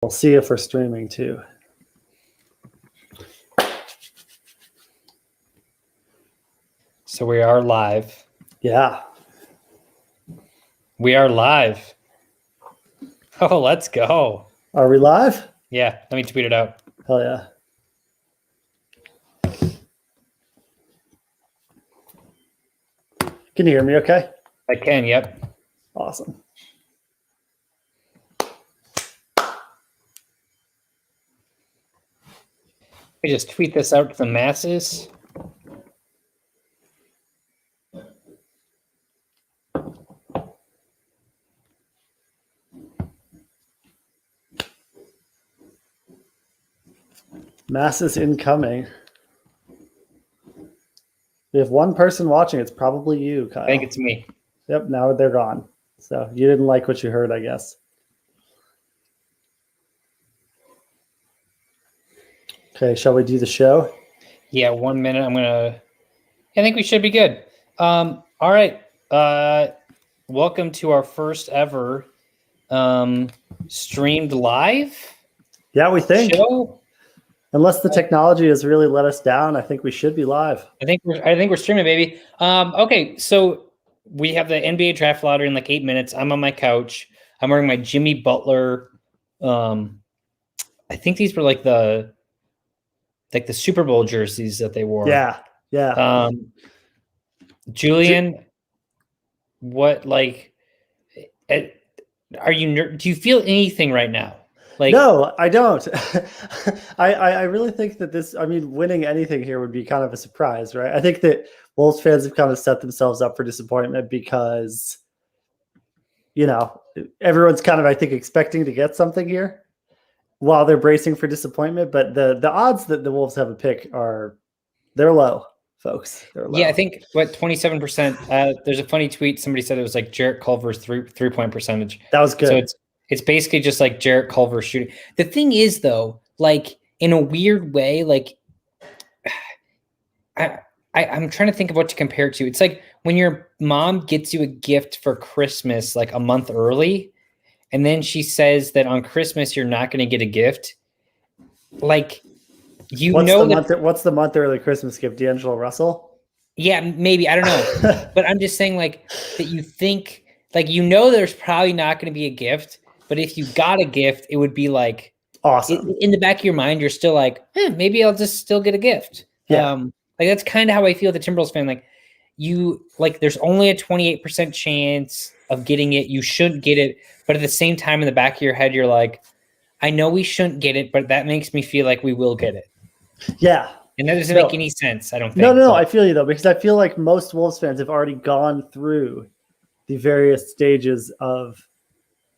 We'll see if we're streaming too. So we are live. Yeah. We are live. Oh, let's go. Are we live? Yeah, let me tweet it out. Hell yeah. Can you hear me okay? I can, yep. Awesome. We just tweet this out to the masses. Masses incoming. We have one person watching. It's probably you, Kyle. I think it's me. Yep, now they're gone. So you didn't like what you heard, I guess. Okay, shall we do the show? Yeah, 1 minute. I think we should be good. All right. Welcome to our first ever streamed live Yeah, we think. show. Unless the technology has really let us down, I think we should be live. I think we're streaming, baby. Okay, so we have the NBA draft lottery in like 8 minutes. I'm on my couch. I'm wearing my Jimmy Butler. I think these were like the Super Bowl jerseys that they wore. Yeah. Julian, what like? Are you? Do you feel anything right now? Like, no, I don't. I really think that winning anything here would be kind of a surprise, right? I think that Wolves fans have kind of set themselves up for disappointment because, everyone's kind of, I think, expecting to get something here while they're bracing for disappointment. But the odds that the Wolves have a pick they're low, folks. They're low. Yeah, I think 27%. There's a funny tweet. Somebody said it was like Jarrett Culver's three-point percentage. That was good. So it's basically just like Jarrett Culver shooting. The thing is, though, like in a weird way, like I'm trying to think of what to compare it to. It's like when your mom gets you a gift for Christmas like a month early, and then she says that on Christmas you're not going to get a gift. Like, what's the month early Christmas gift? D'Angelo Russell? Yeah, maybe. I don't know. But I'm just saying, like, that you think, like, there's probably not going to be a gift. But if you got a gift, it would be like awesome. In the back of your mind, you're still like, maybe I'll just still get a gift. Yeah. Like that's kind of how I feel the Timberwolves fan. Like there's only a 28% chance of getting it. You shouldn't get it. But at the same time, in the back of your head, you're like, I know we shouldn't get it, but that makes me feel like we will get it. Yeah. And that doesn't make any sense, I don't think. No, I feel you, though, because I feel like most Wolves fans have already gone through the various stages of,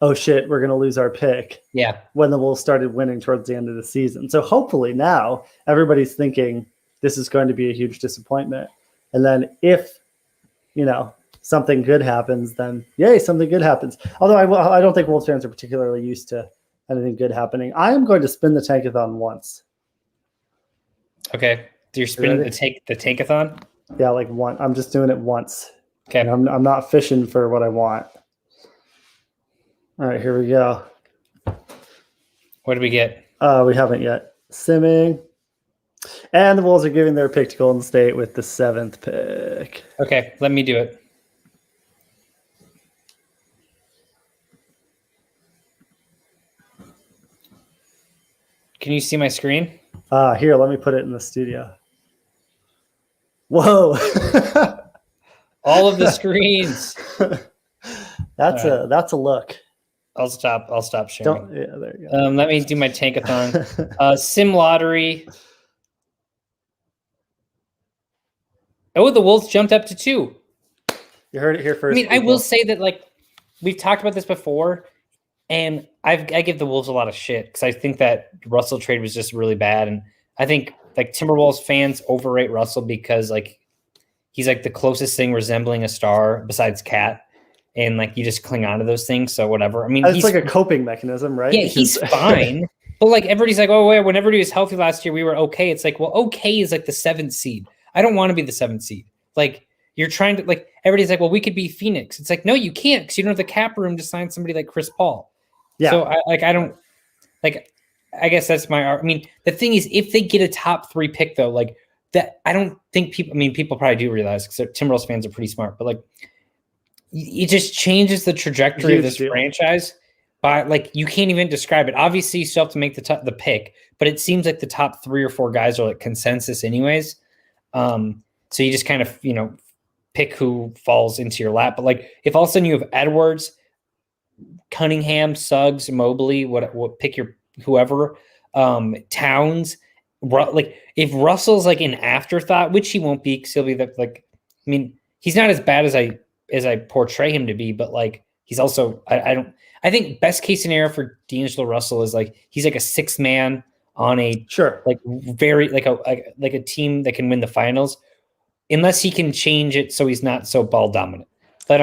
oh shit, we're going to lose our pick. Yeah. When the Wolves started winning towards the end of the season. So hopefully now everybody's thinking this is going to be a huge disappointment. And then if, something good happens, then yay, something good happens. Although I don't think Wolves fans are particularly used to anything good happening. I am going to spin the tankathon once. Okay. So you're spinning the tankathon? Yeah, like one. I'm just doing it once. Okay. I'm not fishing for what I want. All right, here we go. What did we get? We haven't yet. Simming. And the Wolves are giving their pick to Golden State with the 7th pick. Okay, let me do it. Can you see my screen? Here, let me put it in the studio. Whoa. All of the screens. That's a look. I'll stop sharing. Yeah, there you go. Let me do my tankathon. Sim lottery. Oh, the Wolves jumped up to 2. You heard it here first. I mean, people. I will say that, like, we've talked about this before, and I give the Wolves a lot of shit because I think that Russell trade was just really bad, and I think like Timberwolves fans overrate Russell because like he's like the closest thing resembling a star besides Cat. And like you just cling on to those things, so whatever. I mean, it's like a coping mechanism, right? Yeah, he's fine. But like everybody's like, oh, wait, whenever he was healthy last year, we were okay. It's like, well, okay is like the 7th seed. I don't want to be the 7th seed. Like you're trying to like everybody's like, well, we could be Phoenix. It's like, no, you can't because you don't have the cap room to sign somebody like Chris Paul. Yeah. So I don't. like, I guess that's I mean, the thing is, if they get a top 3 pick though, like that, I don't think people. I mean, people probably do realize because Timberwolves fans are pretty smart, but like, it just changes the trajectory of this franchise. By like, you can't even describe it. Obviously, you still have to make the pick, but it seems like the top 3 or 4 guys are like consensus, anyways. So you just kind of pick who falls into your lap. But like, if all of a sudden you have Edwards, Cunningham, Suggs, Mobley, what pick your whoever, Towns, like if Russell's like an afterthought, which he won't be, because he'll be like, I mean, he's not as bad as I portray him to be, but like he's also I think best case scenario for D'Angelo Russell is like he's like a 6th man on a like very like a team that can win the finals, unless he can change it so he's not so ball dominant. But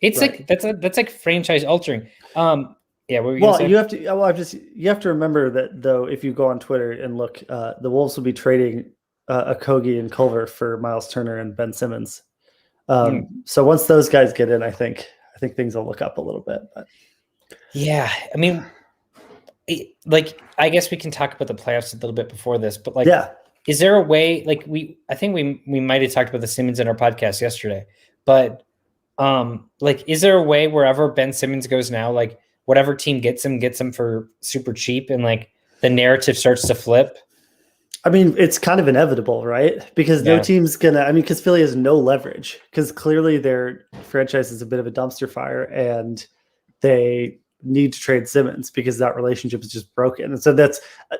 it's like that's like franchise altering. Yeah. What were you you have to. Well, you have to remember that though. If you go on Twitter and look, the Wolves will be trading Okogie and Culver for Miles Turner and Ben Simmons. So once those guys get in, I think things will look up a little bit. But. Yeah, I mean, like I guess we can talk about the playoffs a little bit before this, but like, is there a way? Like I think we might have talked about the Simmons in our podcast yesterday, but like, is there a way wherever Ben Simmons goes now, like whatever team gets him for super cheap, and like the narrative starts to flip? I mean, it's kind of inevitable, right? Because no team's gonna. I mean, because Philly has no leverage, because clearly their franchise is a bit of a dumpster fire, and they need to trade Simmons because that relationship is just broken. And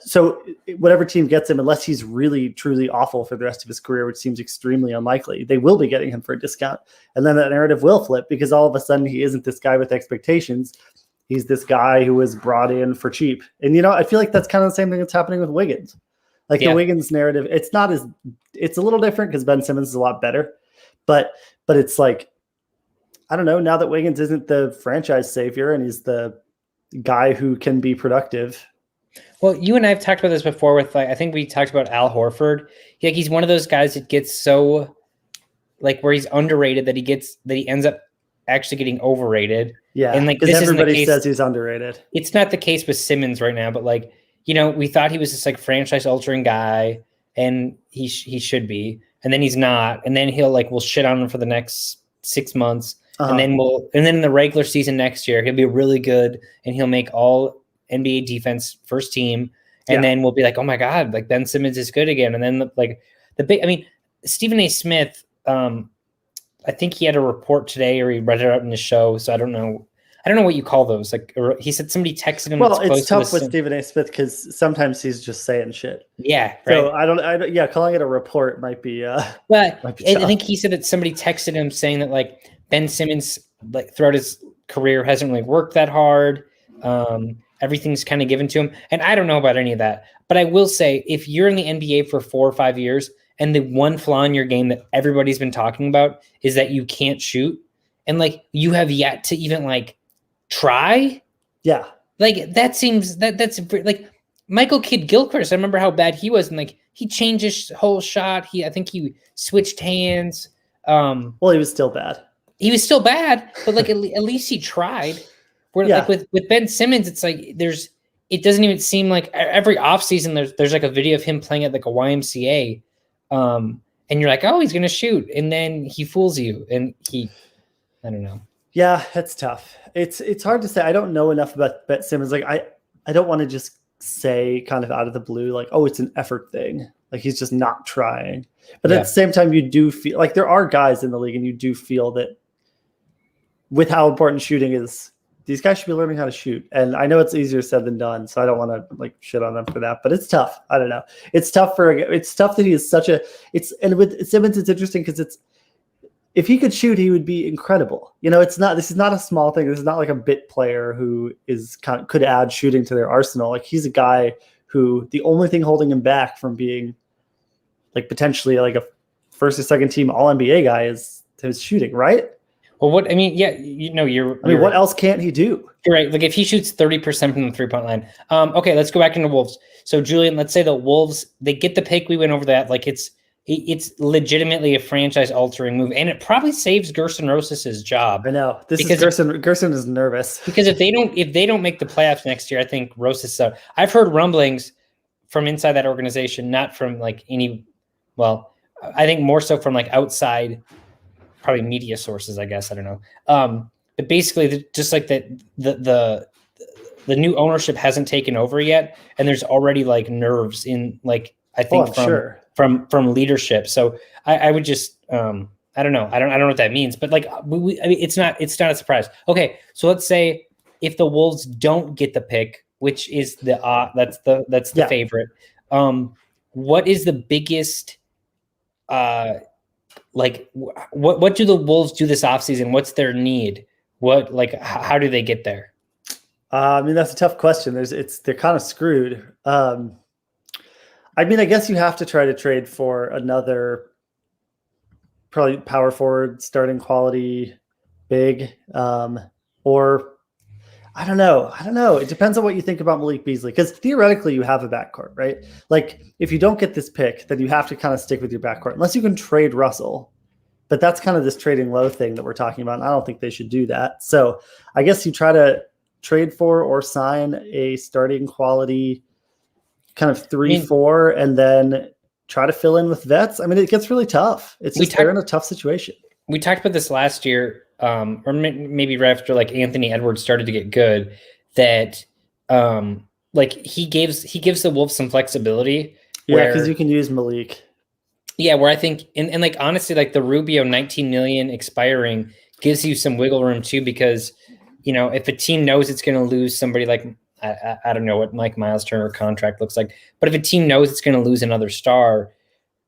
so whatever team gets him, unless he's really truly awful for the rest of his career, which seems extremely unlikely, they will be getting him for a discount. And then that narrative will flip, because all of a sudden he isn't this guy with expectations. He's this guy who was brought in for cheap. And I feel like that's kind of the same thing that's happening with Wiggins. Like the Wiggins narrative, it's a little different because Ben Simmons is a lot better, but it's like, I don't know, now that Wiggins isn't the franchise savior and he's the guy who can be productive. Well, you and I have talked about this before with, like, I think we talked about Al Horford. He's one of those guys that gets so, like, where he's underrated that he ends up actually getting overrated. Yeah, and like because everybody says he's underrated. It's not the case with Simmons right now, but like, we thought he was this like franchise altering guy, and he should be, and then he's not, and then we'll shit on him for the next 6 months. And then in the regular season next year, he'll be really good and he'll make all NBA defense first team. And then we'll be like, oh my God, like Ben Simmons is good again. And then Stephen A. Smith, I think he had a report today, or he read it out in the show. So I don't know what you call those. Like, he said somebody texted him. Well, it's tough with Stephen A. Smith because sometimes he's just saying shit. Yeah. Right. So I don't. Calling it a report might be. But I think he said that somebody texted him saying that like Ben Simmons, like throughout his career, hasn't really worked that hard. Everything's kind of given to him, and I don't know about any of that. But I will say, if you're in the NBA for 4 or 5 years, and the one flaw in your game that everybody's been talking about is that you can't shoot, and like you have yet to even like try. Yeah. Like that seems that's like Michael Kidd-Gilchrist. I remember how bad he was, and like he changed his whole shot. I think he switched hands. Well, he was still bad. He was still bad, but like at least he tried. Where like with Ben Simmons, it's like it doesn't even seem like every offseason there's like a video of him playing at like a YMCA. And you're like, oh, he's gonna shoot, and then he fools you, and I don't know. Yeah, it's tough. It's hard to say. I don't know enough about Ben Simmons. Like I don't want to just say kind of out of the blue, like, oh, it's an effort thing. Like he's just not trying. But at the same time, you do feel like there are guys in the league, and you do feel that with how important shooting is, these guys should be learning how to shoot. And I know it's easier said than done, so I don't want to like shit on them for that. But it's tough. I don't know. It's tough that he is and with Simmons, it's interesting because if he could shoot, he would be incredible. This is not a small thing. This is not like a bit player who could add shooting to their arsenal. Like he's a guy who the only thing holding him back from being like potentially like a first or second team All NBA guy is his shooting, right? Well, what what else can't he do? You're right. Like if he shoots 30% from the 3-point line. Okay, let's go back into Wolves. So Julian, let's say the Wolves, they get the pick. We went over that. Like it's legitimately a franchise altering move, and it probably saves Gerson Rosas' job. I know Gerson is nervous because if they don't make the playoffs next year, I think Rosas. I've heard rumblings from inside that organization, not from like any. Well, I think more so from like outside, probably media sources. I guess I don't know. But basically, just like that, the new ownership hasn't taken over yet, and there's already like nerves in like I think from leadership. So I would just I don't know. I don't know what that means, but like I mean, it's not a surprise. Okay, so let's say if the Wolves don't get the pick, which is that's the favorite. What is the biggest like what do the Wolves do this offseason? What's their need? What like how do they get there? I mean, that's a tough question. They're kind of screwed. I mean, I guess you have to try to trade for another probably power forward, starting quality, big, or I don't know. It depends on what you think about Malik Beasley, because theoretically you have a backcourt, right? Like if you don't get this pick, then you have to kind of stick with your backcourt, unless you can trade Russell. But that's kind of this trading low thing that we're talking about. And I don't think they should do that. So I guess you try to trade for or sign a starting quality kind of 3-4, and then try to fill in with vets. I mean, it gets really tough. They're in a tough situation. We talked about this last year, or maybe right after like Anthony Edwards started to get good, that like he gives the Wolves some flexibility. Yeah, because you can use Malik. Yeah, where I think and like honestly, like the Rubio 19 million expiring gives you some wiggle room too, because if a team knows it's going to lose somebody like I don't know what Mike Miles Turner contract looks like, but if a team knows it's going to lose another star,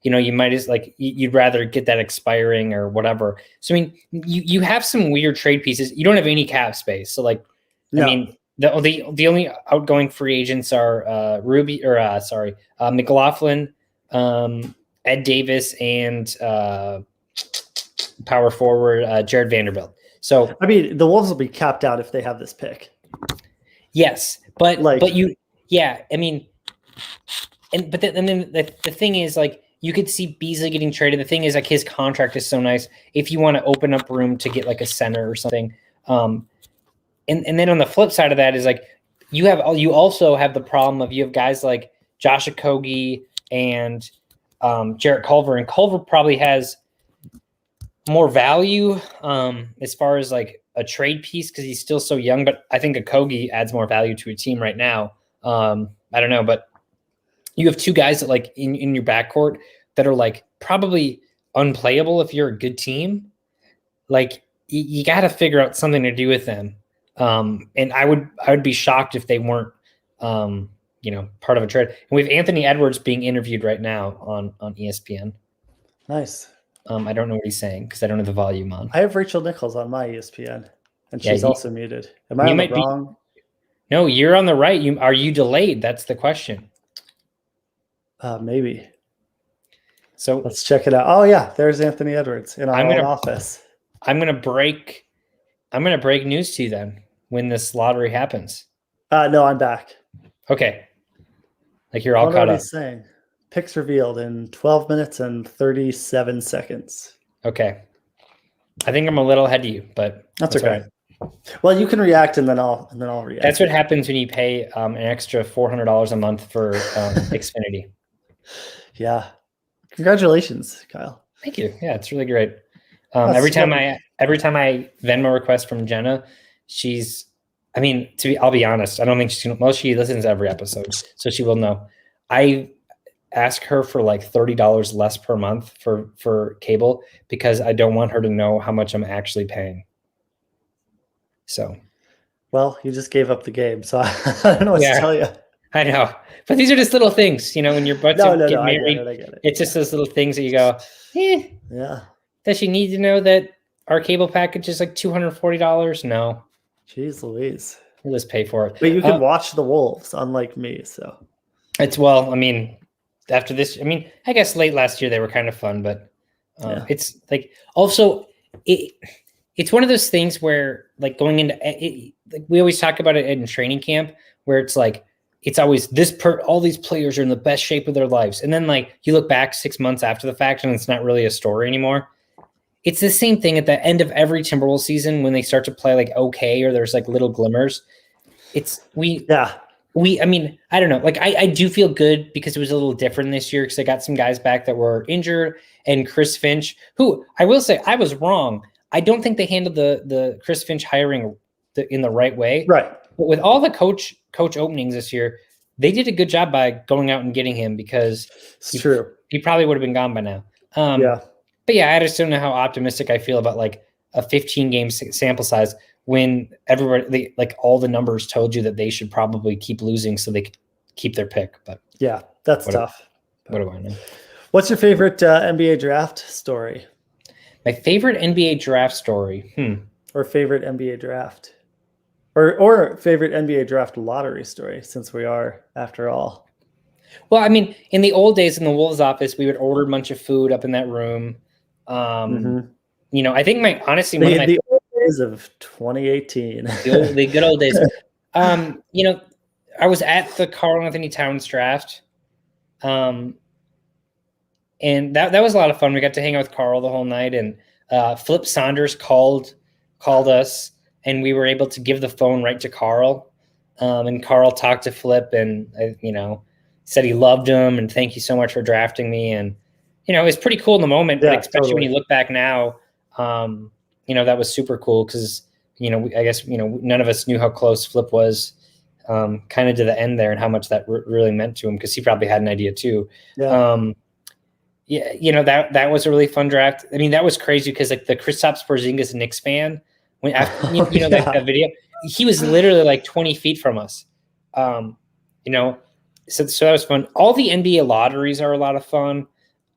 you might just like you'd rather get that expiring or whatever. So I mean, you have some weird trade pieces. You don't have any cap space, so like no. I mean the only outgoing free agents are McLaughlin, Ed Davis, and power forward Jared Vanderbilt. So I mean, the Wolves will be capped out if they have this pick. Yes, but I mean, then the thing is like you could see Beasley getting traded. The thing is like his contract is so nice. If you want to open up room to get like a center or something, and then on the flip side of that is like you also have the problem of you have guys like Josh Okogie and Jarrett Culver, and Culver probably has more value as far as like a trade piece because he's still so young, but I think Okogie adds more value to a team right now. I don't know, but you have two guys that like in your backcourt that are like probably unplayable if you're a good team. Like you got to figure out something to do with them. And I would be shocked if they weren't, part of a trade. And we have Anthony Edwards being interviewed right now on ESPN. Nice. I don't know what he's saying because I don't have the volume on. I have Rachel Nichols on my ESPN, and she's also muted. Am I on the wrong? No, you're on the right. Are you delayed? That's the question. Maybe. So let's check it out. Oh yeah, there's Anthony Edwards in our own office. I'm gonna break news to you then when this lottery happens. No, I'm back. Okay. Like you're all caught up. He's saying. Picks revealed in 12 minutes and 37 seconds. Okay. I think I'm a little ahead of you, but that's okay. Right. Well, you can react and then I'll react. That's what happens when you pay an extra $400 a month for Xfinity. Yeah. Congratulations, Kyle. Thank you. Yeah, it's really great. Every time I Venmo request from Jenna, I'll be honest, I don't think she listens to every episode, so she will know. I ask her for like $30 less per month for cable because I don't want her to know how much I'm actually paying. So, well, you just gave up the game, so I don't know what to tell you. I know, but these are just little things, when you're about to get married. I get it. It's just those little things that you go, yeah. Does she need to know that our cable package is like $240? No. Jeez Louise. We'll just pay for it. But you can watch the Wolves, unlike me. So after this, I guess late last year they were kind of fun, but it's like also it's one of those things where like going into it, like we always talk about it in training camp where it's like it's always all these players are in the best shape of their lives. And then like you look back 6 months after the fact and it's not really a story anymore. It's the same thing at the end of every Timberwolves season when they start to play like okay, or there's like little glimmers. I mean, I don't know. Like I do feel good because it was a little different this year because I got some guys back that were injured, and Chris Finch, who I will say I was wrong. I don't think they handled the Chris Finch hiring in the right way. Right. But with all the coach openings this year, they did a good job by going out and getting him because true. He probably would have been gone by now. But yeah, I just don't know how optimistic I feel about like a 15 game sample size when everybody, like all the numbers told you that they should probably keep losing so they could keep their pick. But yeah, that's tough. What do I know? What's your favorite NBA draft story? My favorite NBA draft story. Or favorite NBA draft. Or favorite NBA draft lottery story, since we are, after all. Well, I mean, in the old days in the Wolves office, we would order a bunch of food up in that room. You know, I think the old days of 2018, the good old days. You know, I was at the Karl Anthony Towns draft, and that was a lot of fun. We got to hang out with Karl the whole night, and Flip Saunders called us, and we were able to give the phone right to Karl, and Karl talked to Flip, and you know, said he loved him and thank you so much for drafting me, and you know, it was pretty cool in the moment, but especially when you look back now. You know, that was super cool because, you know, I guess, you know, none of us knew how close Flip was kind of to the end there and how much that really meant to him because he probably had an idea too. Yeah, you know, that was a really fun draft. I mean, that was crazy because like the Kristaps Porzingis Knicks fan, when after, you know, that video, he was literally like 20 feet from us. You know, so that was fun. All the NBA lotteries are a lot of fun.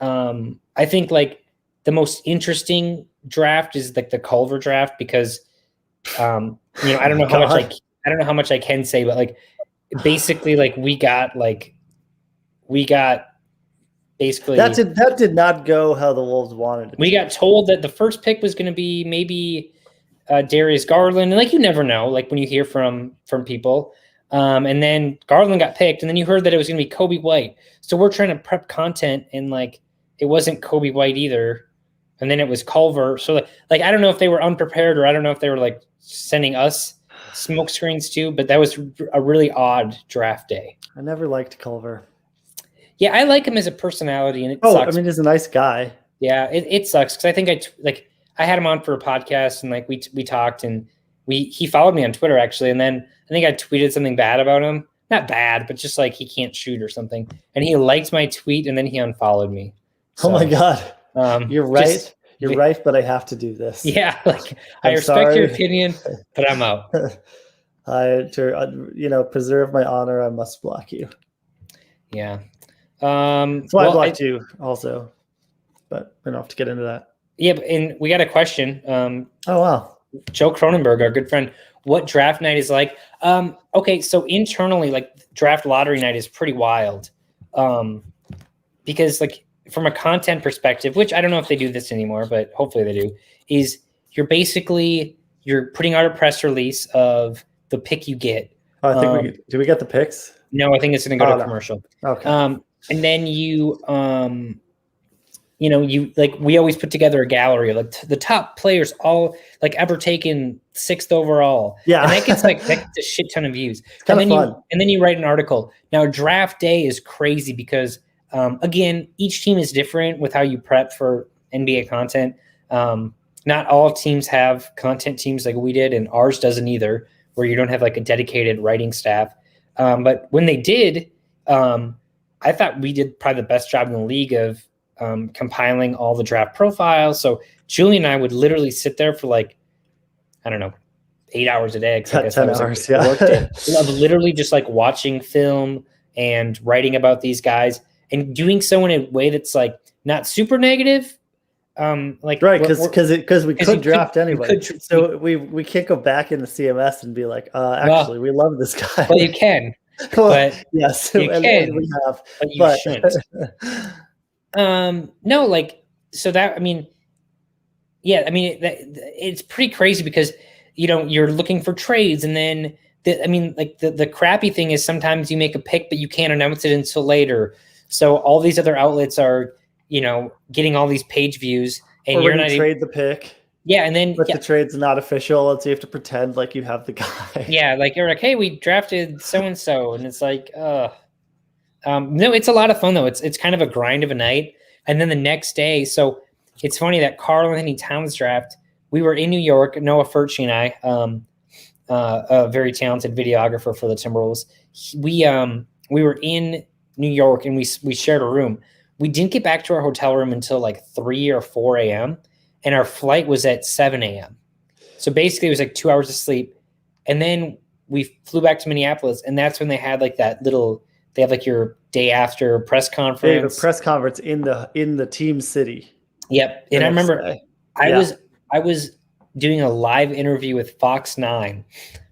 I think like the most interesting draft is like the Culver draft because you know, I don't know how much I can say, but like basically like we got basically that did not go how the Wolves wanted it. We got told that the first pick was going to be maybe Darius Garland, and like you never know, like when you hear from people. And then Garland got picked, and then you heard that it was going to be Kobe White. So we're trying to prep content, and like it wasn't Kobe White either. And then it was Culver. So like I don't know if they were unprepared or I don't know if they were like sending us smoke screens too, but that was a really odd draft day. I never liked Culver. Yeah, I like him as a personality, and it sucks. I mean, he's a nice guy. Yeah, it sucks because I think I had him on for a podcast and like we talked and he followed me on Twitter actually, and then I think I tweeted something bad about him. Not bad, but just like he can't shoot or something. And he liked my tweet and then he unfollowed me. So, oh my God. You're right. You're right, but I have to do this. Yeah, like I respect your opinion, but I'm out. To preserve my honor, I must block you. Yeah. I blocked you also, but we don't have to get into that. Yeah, and we got a question. Oh wow. Joe Cronenberg, our good friend. What draft night is like? Okay, so internally, like draft lottery night is pretty wild. Because like from a content perspective, which I don't know if they do this anymore, but hopefully they do, is you're putting out a press release of the pick you get. I think do we get the picks? No, I think it's going to go to commercial. Okay. And then we always put together a gallery of like the top players all like ever taken 6th overall. Yeah. And that gets a shit ton of views. It's kind of fun. And then you write an article. Now draft day is crazy because again, each team is different with how you prep for NBA content. Not all teams have content teams like we did, and ours doesn't either, where you don't have like a dedicated writing staff. But when they did, I thought we did probably the best job in the league of compiling all the draft profiles. So Julian and I would literally sit there for like, I don't know, 8 hours a day. 10 hours, yeah. Of literally just like watching film and writing about these guys and doing so in a way that's like not super negative. Right, because we could draft anyway. So we can't go back in the CMS and be like, actually, we love this guy. Well, you can. But yes, you can. We have, but you shouldn't. No, like so that I mean, yeah, I mean it's pretty crazy because you're looking for trades, and then the crappy thing is sometimes you make a pick, but you can't announce it until later. So all these other outlets are, getting all these page views, and or you're when not you trade the pick, yeah, and then but the trade's not official, and so you have to pretend like you have the guy. yeah, like you're like, hey, we drafted so and so, and it's like, no, it's a lot of fun though. It's kind of a grind of a night, and then the next day. So it's funny that Karl Anthony Towns draft. We were in New York. Noah Furchy and I, a very talented videographer for the Timberwolves. We were in New York and we shared a room. We didn't get back to our hotel room until like 3 or 4 a.m. and our flight was at 7 a.m. So basically it was like 2 hours of sleep. And then we flew back to Minneapolis, and that's when they had like they have like your day after press conference. They have a press conference in the team city. Yep. And I remember I was doing a live interview with Fox 9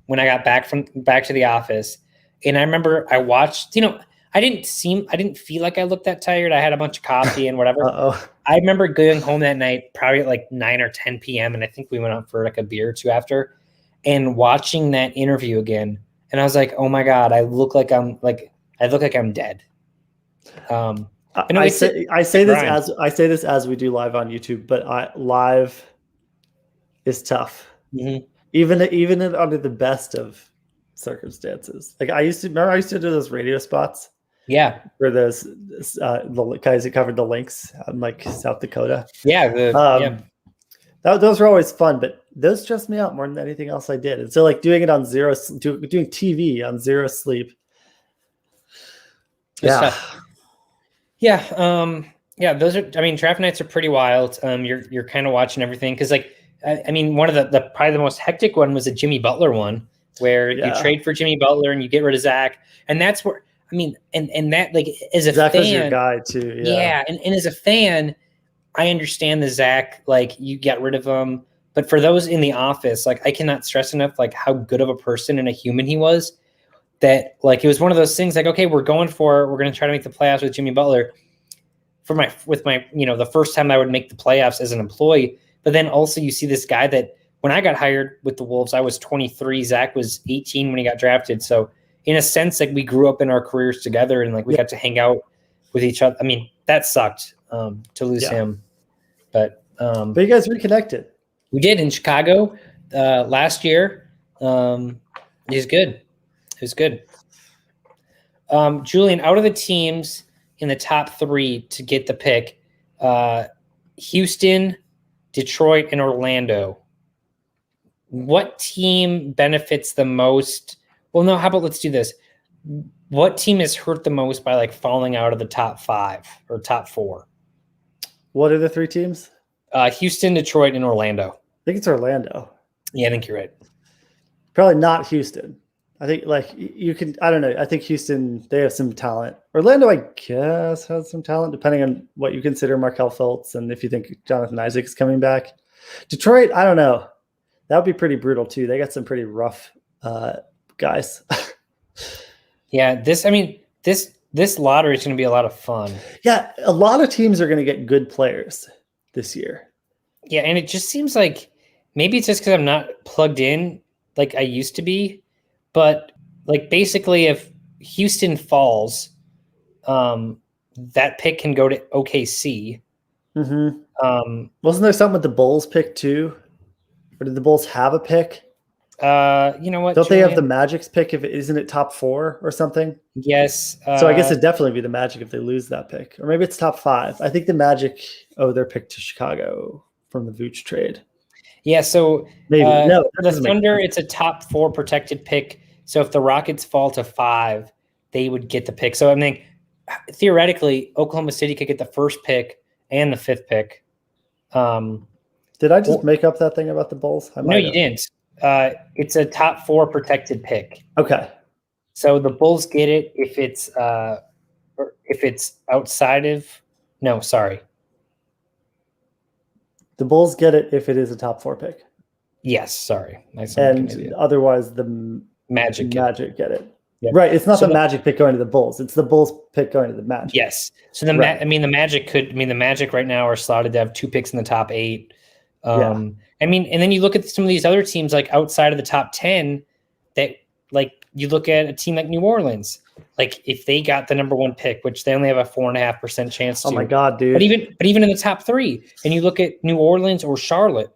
when I got back to the office. And I remember I watched, I didn't feel like I looked that tired. I had a bunch of coffee and whatever. I remember going home that night, probably at like 9 or 10 p.m. And I think we went out for like a beer or two after, and watching that interview again. And I was like, oh my God, I look like I'm dead. I say this as we do live on YouTube, but live is tough. Mm-hmm. Even under the best of circumstances. Like I used to do those radio spots. Yeah. For those the guys that covered the Lynx in like South Dakota. Yeah. Those were always fun, but those stressed me out more than anything else I did. And so like doing it on doing TV on zero sleep. Yeah. Those are, draft nights are pretty wild. You're kind of watching everything. Cause like, one of the probably the most hectic one was a Jimmy Butler one where you trade for Jimmy Butler and you get rid of Zach. And that's where, and that like as a Zach fan, was your guy too. Yeah. And as a fan, I understand the Zach, like you get rid of him, but for those in the office, like I cannot stress enough, like how good of a person and a human he was. That like it was one of those things like, okay, we're going to try to make the playoffs with Jimmy Butler with my the first time I would make the playoffs as an employee. But then also you see this guy that when I got hired with the Wolves, I was 23, Zach was 18 when he got drafted. So in a sense, like we grew up in our careers together and like we got to hang out with each other. That sucked to lose him. But you guys reconnected. We did in Chicago last year. He's good. It was good. Julian, out of the teams in the top 3 to get the pick, Houston, Detroit, and Orlando. What team benefits the most? Well, no, how about let's do this. What team is hurt the most by like falling out of the top 5 or top 4? What are the 3 teams? Houston, Detroit, and Orlando. I think it's Orlando. Yeah, I think you're right. Probably not Houston. I think like you can, I don't know. I think Houston, they have some talent. Orlando, I guess, has some talent depending on what you consider Markelle Fultz and if you think Jonathan Isaac is coming back. Detroit, I don't know. That would be pretty brutal too. They got some pretty rough guys. Yeah, this lottery is going to be a lot of fun. Yeah, a lot of teams are going to get good players this year. Yeah, and it just seems like maybe it's just because I'm not plugged in like I used to be. But like basically, if Houston falls, that pick can go to OKC. Mm-hmm. Wasn't there something with the Bulls pick too? Or did the Bulls have a pick? You know what? Don't they have the Magic's pick if isn't it top 4 or something? Yes. So I guess it'd definitely be the Magic if they lose that pick. Or maybe it's top 5. I think the Magic owe their pick to Chicago from the Vooch trade. Yeah, so maybe the Thunder, it's a top 4 protected pick. So if the Rockets fall to 5, they would get the pick. So theoretically, Oklahoma City could get the first pick and the 5th pick. Did I just make up that thing about the Bulls? No, you didn't. It's a top 4 protected pick. Okay. So the Bulls get it if it's outside of. No, sorry. The Bulls get it if it is a top 4 pick. Yes, sorry. And otherwise, the Magic get it. Yep. Right. It's not the Magic pick going to the Bulls. It's the Bulls pick going to the Magic. Yes. So the Magic right now are slotted to have 2 picks in the top 8. And then you look at some of these other teams like outside of the top 10 that like you look at a team like New Orleans, like if they got the number 1 pick, which they only have a 4.5% chance to. Oh my God, dude. But even in the top 3, and you look at New Orleans or Charlotte,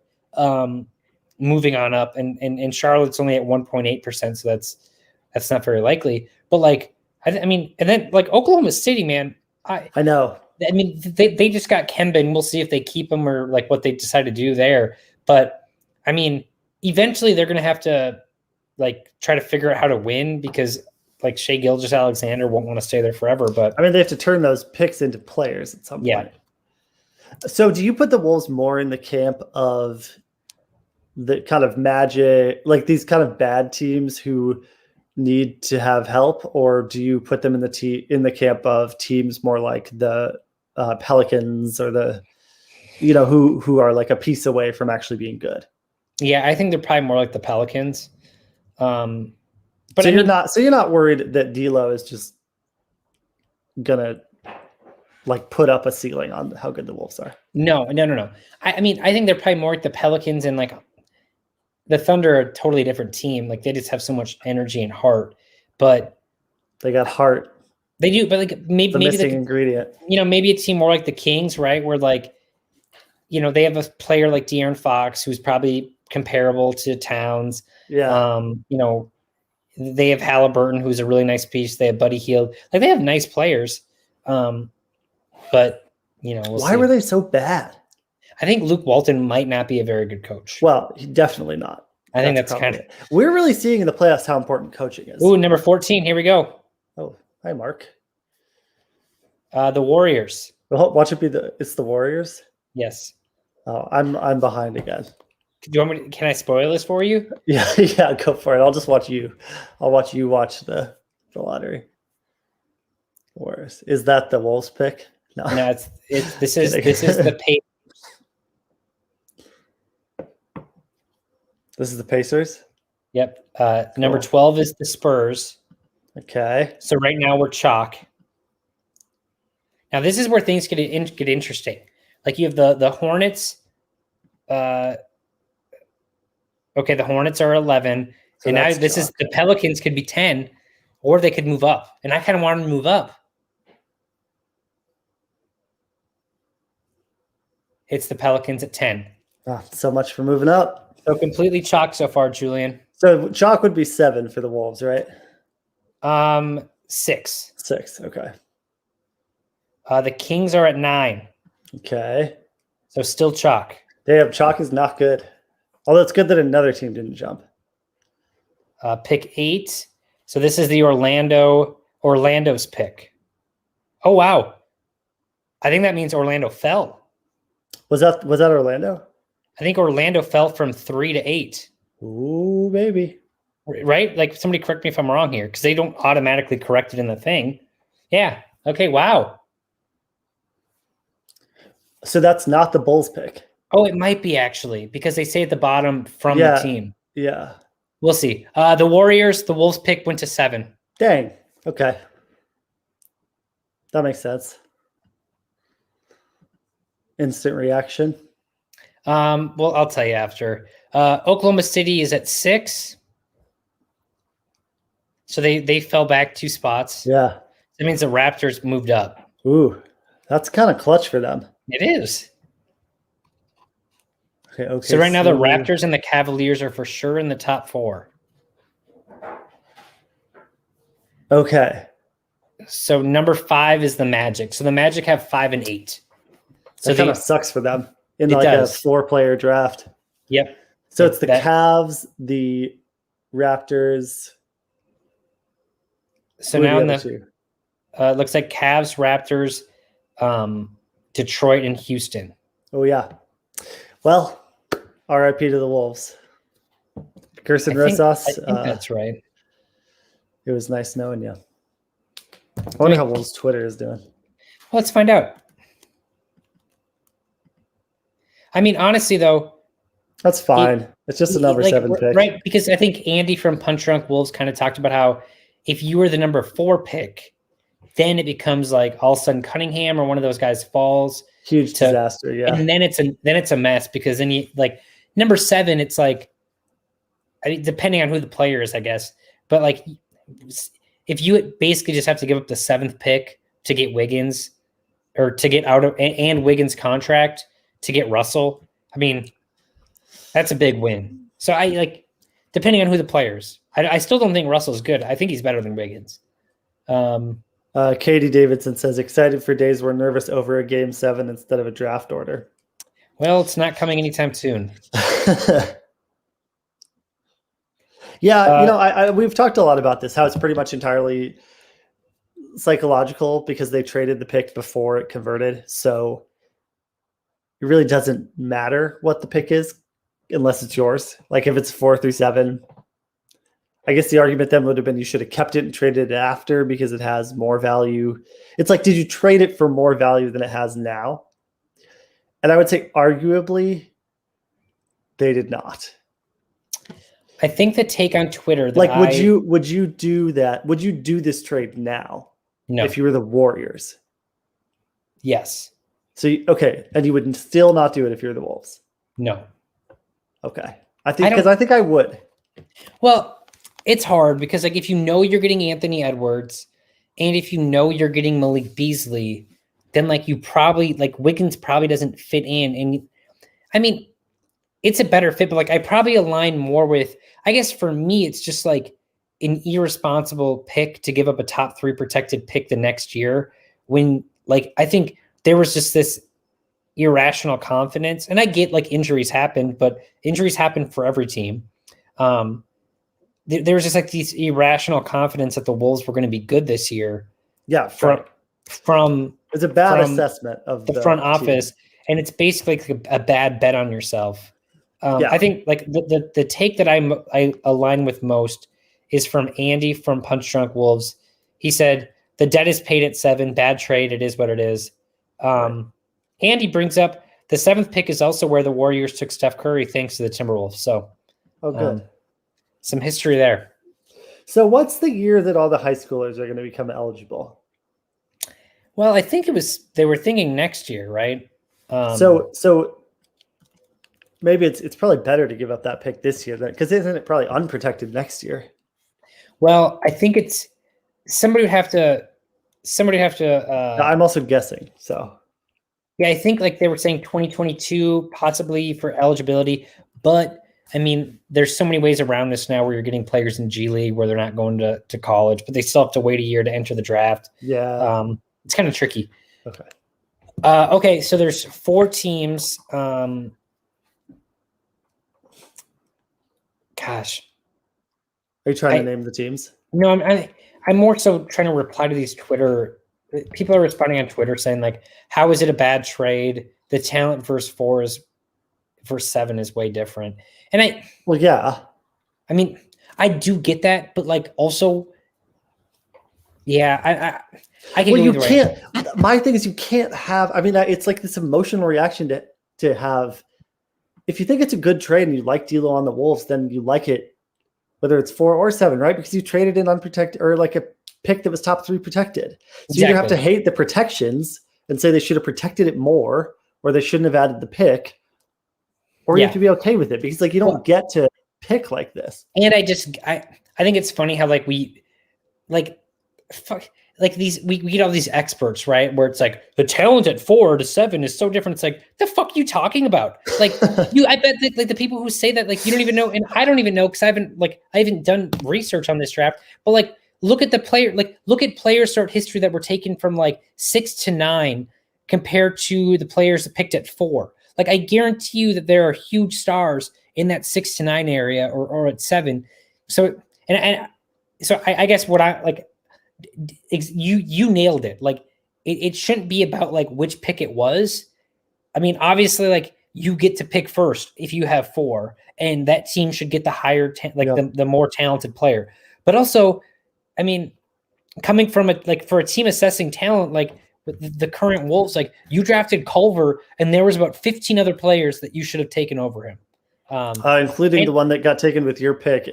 moving on up, and Charlotte's only at 1.8%, so that's not very likely. But like, I mean, and then like Oklahoma City, man, I know. I mean, they just got Kemba, and we'll see if they keep him or like what they decide to do there. But I mean, eventually they're going to have to like try to figure out how to win, because like Shai Gilgeous-Alexander won't want to stay there forever. But I mean, they have to turn those picks into players at some point. So do you put the Wolves more in the camp of the kind of Magic, like these kind of bad teams who need to have help, or do you put them in the camp of teams more like the Pelicans or the, who are like a piece away from actually being good? Yeah, I think they're probably more like the Pelicans. But so you're not worried that D'Lo is just gonna like put up a ceiling on how good the Wolves are? No. I mean, I think they're probably more like the Pelicans, and like the Thunder are a totally different team. Like they just have so much energy and heart, but they got heart. They do, but like maybe missing ingredient. Maybe a team more like the Kings, right? Where like, they have a player like De'Aaron Fox who's probably comparable to Towns. Yeah. They have Halliburton, who's a really nice piece. They have Buddy Hield. Like they have nice players. But we'll why see. were they so bad? I think Luke Walton might not be a very good coach. Well, definitely not. I think that's kind of it. We're really seeing in the playoffs how important coaching is. Ooh, number 14. Here we go. Oh, hi, Mark. The Warriors. Well, watch it be it's the Warriors. Yes. Oh, I'm behind again. Do you want me can I spoil this for you? Yeah, go for it. I'll just watch you. I'll watch you watch the lottery. Warriors. Is that the Wolves pick? No, this is the Pacers. This is the Pacers? Yep. Number 12 is the Spurs. Okay. So right now we're chalk. Now this is where things get interesting. Like you have the Hornets. The Hornets are 11. So and now this is the Pelicans could be 10, or they could move up. And I kind of want them to move up. It's the Pelicans at 10. Oh, so much for moving up. So completely chalk so far, Julian. So chalk would be 7 for the Wolves, right? 6. 6, okay. The Kings are at 9. Okay. So still chalk. Damn, chalk is not good. Although it's good that another team didn't jump. Pick 8. So this is the Orlando's pick. Oh, wow. I think that means Orlando fell. Was that Orlando? I think Orlando fell from 3 to 8. Ooh, baby. Right? Like somebody correct me if I'm wrong here, because they don't automatically correct it in the thing. Yeah. Okay. Wow. So that's not the Bulls pick. Oh, it might be actually, because they say at the bottom from the team. Yeah. We'll see. The Warriors, the Wolves pick went to 7. Dang. Okay. That makes sense. Instant reaction. Well, I'll tell you after. Oklahoma City is at 6. So they fell back 2 spots. Yeah. That means the Raptors moved up. Ooh, that's kind of clutch for them. It is. Okay. So right now the Raptors and the Cavaliers are for sure in the top 4. Okay. So number 5 is the Magic. So the Magic have 5 and 8. So that kind of sucks for them in like a 4-player draft. Yep. So it's the Cavs, the Raptors. So now in the looks like Cavs, Raptors, Detroit, and Houston. Oh yeah. Well, RIP to the Wolves. Gerson Rosas. I think that's right. It was nice knowing you. I wonder how Wolves Twitter is doing. Well, let's find out. I mean, honestly, though, that's fine. It's just a number 7 pick, right? Because I think Andy from Punch Drunk Wolves kind of talked about how if you were the number 4 pick, then it becomes like all of a sudden Cunningham or one of those guys falls. Huge disaster, yeah. And then it's a mess, because then you like number 7. It's like, I mean, depending on who the player is, I guess. But like, if you basically just have to give up the 7th pick to get Wiggins, or to get out of and Wiggins' contract to get Russell, I mean, that's a big win. So I like, depending on who the players, I still don't think Russell's good. I think he's better than Wiggins. Katie Davidson says, excited for days we're nervous over a game 7 instead of a draft order. Well, it's not coming anytime soon. Yeah, we've talked a lot about this, how it's pretty much entirely psychological because they traded the pick before it converted. So it really doesn't matter what the pick is unless it's yours. Like if it's 4 through 7, I guess the argument then would have been you should have kept it and traded it after because it has more value. It's like, did you trade it for more value than it has now? And I would say arguably they did not. I think the take on Twitter that like would you do that? Would you do this trade now? No. If you were the Warriors? Yes. So okay, and you would still not do it if you're the Wolves? No. Okay. I think I would. Well, it's hard because like if you know you're getting Anthony Edwards and if you know you're getting Malik Beasley, then like you probably like Wiggins probably doesn't fit in. And I mean, it's a better fit, but like I probably align more with, I guess for me, it's just like an irresponsible pick to give up a top 3 protected pick the next year when like I think there was just this irrational confidence. And I get like injuries happen, but injuries happen for every team. There was just like these irrational confidence that the Wolves were going to be good this year. Yeah, from it's a bad assessment of the front office, and it's basically like a bad bet on yourself. I think like the take that I align with most is from Andy from Punch Drunk Wolves. He said the debt is paid at 7. Bad trade. It is what it is. Andy brings up the 7th pick is also where the Warriors took Steph Curry thanks to the Timberwolves. So, good. Some history there. So what's the year that all the high schoolers are going to become eligible? Well, I think they were thinking next year, right? So maybe it's probably better to give up that pick this year because isn't it probably unprotected next year? Well, I think it's somebody would have to. I'm also guessing. So yeah, I think like they were saying 2022 possibly for eligibility, but I mean, there's so many ways around this now where you're getting players in G League where they're not going to college, but they still have to wait a year to enter the draft. Yeah. It's kind of tricky. Okay. Okay. So there's 4 teams. Gosh. Are you trying to name the teams? No, I'm more so trying to reply to these Twitter. People are responding on Twitter saying like, how is it a bad trade? The talent versus 7 is way different. And I mean, I do get that, but like also, yeah, I can. Well, you can't. My thing is, you can't have. I mean, it's like this emotional reaction to have. If you think it's a good trade and you like D'Lo on the Wolves, then you like it, whether it's 4 or 7, right? Because you traded in unprotected or like a pick that was top 3 protected. So you either have to hate the protections and say they should have protected it more, or they shouldn't have added the pick. Or you have to be okay with it because like you don't get to pick like this. And I think it's funny how like we like we get all these experts, right? Where it's like the talent at 4 to 7 is so different. It's like the fuck are you talking about? Like I bet that like the people who say that like you don't even know, and I don't even know because I haven't done research on this draft. But like look at player start history that were taken from like 6 to 9 compared to the players that picked at 4. Like I guarantee you that there are huge stars in that 6 to 9 area or at 7. So I guess what I like, you nailed it. Like it shouldn't be about like which pick it was. I mean, obviously, like you get to pick first if you have 4, and that team should get the higher, the more talented player. But also, I mean, coming from for a team assessing talent, like. The current Wolves, like you drafted Culver, and there was about 15 other players that you should have taken over him, including the one that got taken with your pick.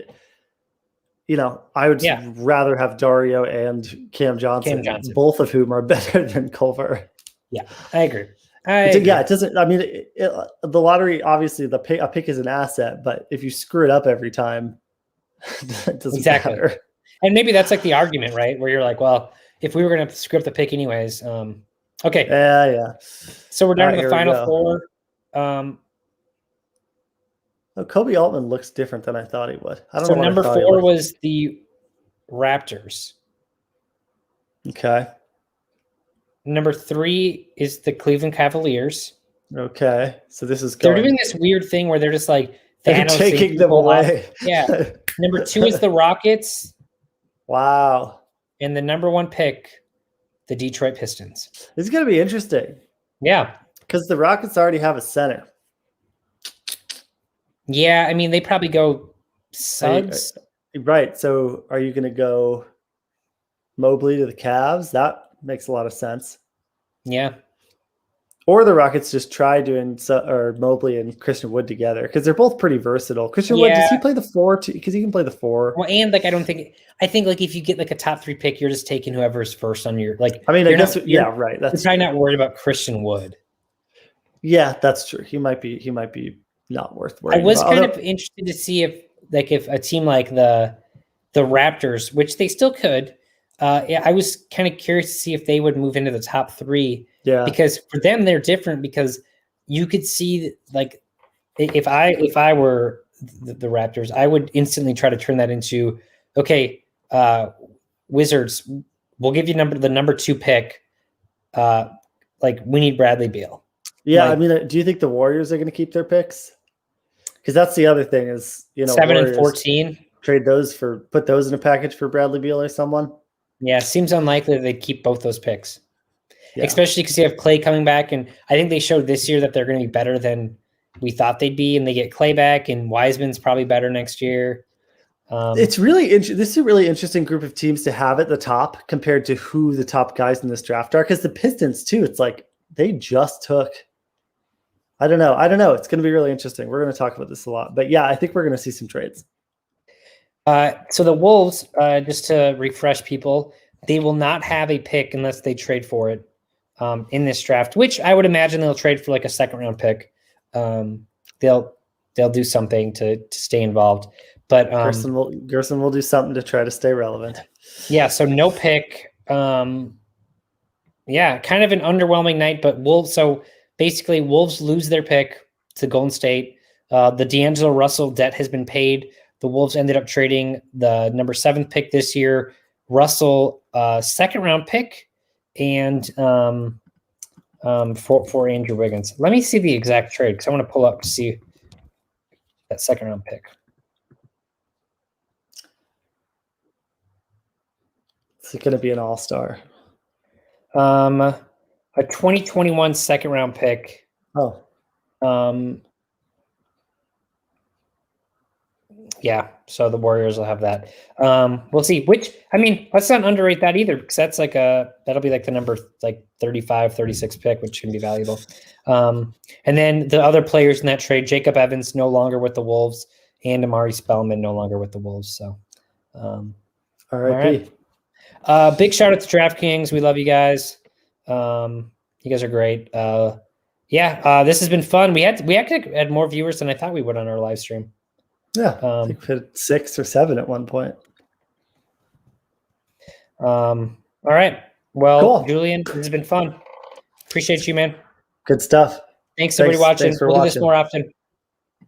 You know, I would rather have Dario and Cam Johnson, both of whom are better than Culver. Yeah, I agree. Yeah, it doesn't. I mean, the lottery obviously a pick is an asset, but if you screw it up every time, it doesn't matter. And maybe that's like the argument, right? Where you're like, well, if we were going to screw up the pick anyways. Okay. Yeah. So we're down All right, to the here we final go. four. Oh, Kobe Altman looks different than I thought he would. I don't So know what I number thought he 4 looked. was the Raptors. Okay. Number 3 is the Cleveland Cavaliers. Okay. So this is They're going. doing this weird thing where they're just like They're Thanos taking them away. Yeah. Number 2 is the Rockets. Wow. And the number 1 pick, the Detroit Pistons. This is going to be interesting. Yeah. Because the Rockets already have a center. Yeah, I mean, they probably go Suggs. Right. So are you going to go Mobley to the Cavs? That makes a lot of sense. Yeah. Or the Rockets just try doing or Mobley and Christian Wood together because they're both pretty versatile. Christian Wood, does he play the 4 too? Because he can play the 4. Well, and like I think like if you get like a top 3 pick, you're just taking whoever's first on your like. I mean, I guess right. You're probably not worried about Christian Wood. Yeah, that's true. He might be not worth worrying. I was kind of interested to see if a team like the Raptors, which they still could, I was kind of curious to see if they would move into the top 3. Yeah, because for them they're different because you could see like if I were the Raptors, I would instantly try to turn that into okay, Wizards, we'll give you the number 2 pick. Like we need Bradley Beal. Yeah, like, I mean, do you think the Warriors are going to keep their picks? Because that's the other thing is 7 Warriors and 14. Trade those put those in a package for Bradley Beal or someone. Yeah, seems unlikely that they'd keep both those picks. Yeah. Especially because you have Clay coming back, and I think they showed this year that they're going to be better than we thought they'd be, and they get Clay back, and Wiseman's probably better next year. It's really this is a really interesting group of teams to have at the top compared to who the top guys in this draft are. Because the Pistons too, it's like they just took. I don't know. It's going to be really interesting. We're going to talk about this a lot, but yeah, I think we're going to see some trades. So the Wolves, just to refresh people, they will not have a pick unless they trade for it in this draft, which I would imagine they'll trade for like a 2nd round pick. They'll do something to stay involved. But Gerson will do something to try to stay relevant. Yeah, so no pick. Yeah, kind of an underwhelming night, but Wolves. So basically, Wolves lose their pick to Golden State. The D'Angelo Russell debt has been paid. The Wolves ended up trading the number 7 pick this year, Russell 2nd round pick, and for Andrew Wiggins. Let me see the exact trade because I want to pull up to see that 2nd round pick. It's going to be an all-star. A 2021 2nd round pick. Oh. Yeah, so the Warriors will have that. We'll see. Which, I mean, let's not underrate that either, because that's that'll be like the number 35, 36 pick, which can be valuable. And then the other players in that trade, Jacob Evans no longer with the Wolves, and Amari Spellman no longer with the Wolves. So, all right. Big shout out to DraftKings. We love you guys. You guys are great. This has been fun. We actually had more viewers than I thought we would on our live stream. Yeah, I think we had 6 or 7 at one point. All right. Well, cool. Julian, this has been fun. Appreciate you, man. Good stuff. Thanks everybody watching. Thanks for we'll watching. do this more often.